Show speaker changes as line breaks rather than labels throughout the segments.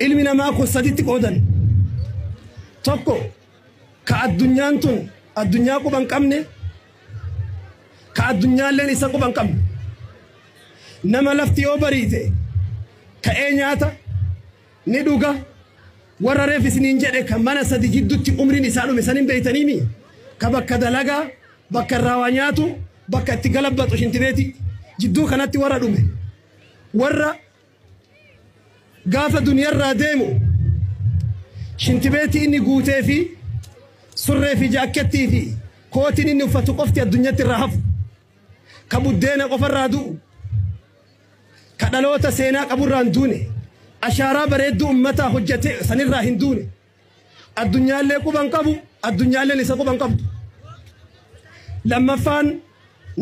ilmi namaa kun saditti qoodan. Tokko ka addunyaan tun addunyaa quban qabne ka addunyaalleen isa quban qabne nama lafti yoo bariite ka'ee nyaata ni dhuga warra reef isiniin jedhe kan mana sadi jidduutti umriin isaa dhume sanin beeytaniimi ka bakka dalagaa bakka irraa waa nyaatu bakka itti galabbatu shintibeeti jidduu kanatti warra dhume warra gaafa duniyarraa deemu shintibeeti inni guutee fi surree fi jaakettii fi kootiin inni uffatu qofti addunyaatti irraa hafu ka buddeena qofarraa du'u ka dhaloota seenaa qaburraan duune ashaaraa bareedduu ummataa hojjete sanirraa hin duune addunyaallee quban qabu addunyaalleen isa quban qabdu lammaffaan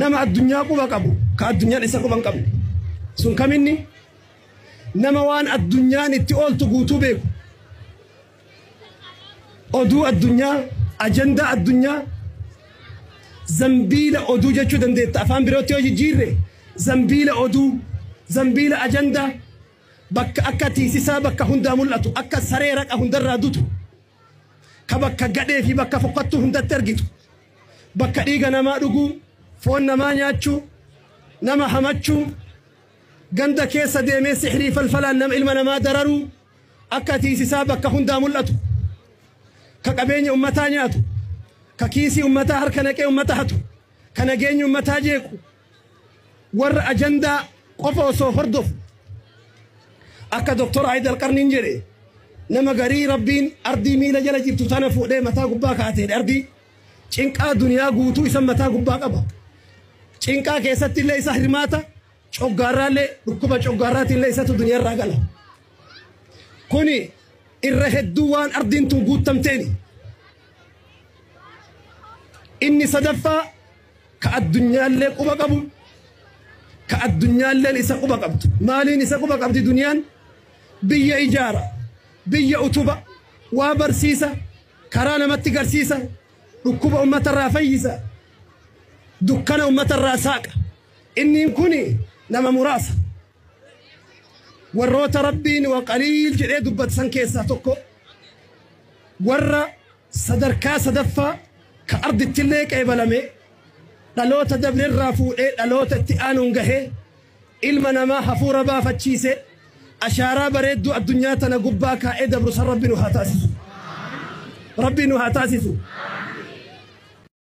nama addunyaa quba qabu ka addunyaan isa quban qabdu sun kaminni nama waan addunyaan itti ooltu guutuu beeku oduu addunyaa ajandaa addunyaa zambiila oduu jechuu dandeetta afaan birootti yoo jijjiirre zambiila oduu zambiila ajandaa bakka akka tiisisaa bakka hundaa mul'atu akka saree raqa hundarraa dutu ka bakka gadhee fi bakka fokkattuu hundatti argitu bakka dhiiga namaa dhuguu foon namaa nyaachuu nama hamachuu ganda keessa deemee sixrii falfalaan nama ilma namaa dararuu akka tiisisaa bakka hundaa mul'atu ka qabeenya ummataa nyaatu ka kiisii ummataa harka naqee ummata hatu ka nageenya ummataa jeequ warra ajandaa qofa osoo hordofu akka doktor Aayid Alqarniin jedhe nama garii rabbiin ardii miila jala jirtu tana fuudhee mataa gubbaa kaatee ardii cinqaa duniyaa guutuu isa mataa gubbaa qaba cinqaa keessatti illee isa hirmaata coggaarraallee dhukkuba coggaarraatiin illee isatu duniyaarraa gala kuni irra hedduu waan ardiin tun guuttamteeni inni sadaffaa ka addunyaallee quba qabu ka addunyaalleen isa quba qabdu maaliin isa quba qabdi duniyaan biyya ijaara biyya utuba waa barsiisa karaa namatti garsiisa dhukkuba ummatarraa fayyisa dukkana ummatarraa saaqa inniin kuni nama muraasa warroota rabbiin wa qaliil jedhee dubbatan keessaa tokko warra sadarkaa sadaffaa ka ardittillee qeebalame dhaloota dabrerraa fuudhee dhaloota itti aanuun gahee ilma namaa hafuura baafachiise ashaaraa bareedduu addunyaa tana gubbaa kaa'ee dabru san rabbi nu haa taasisu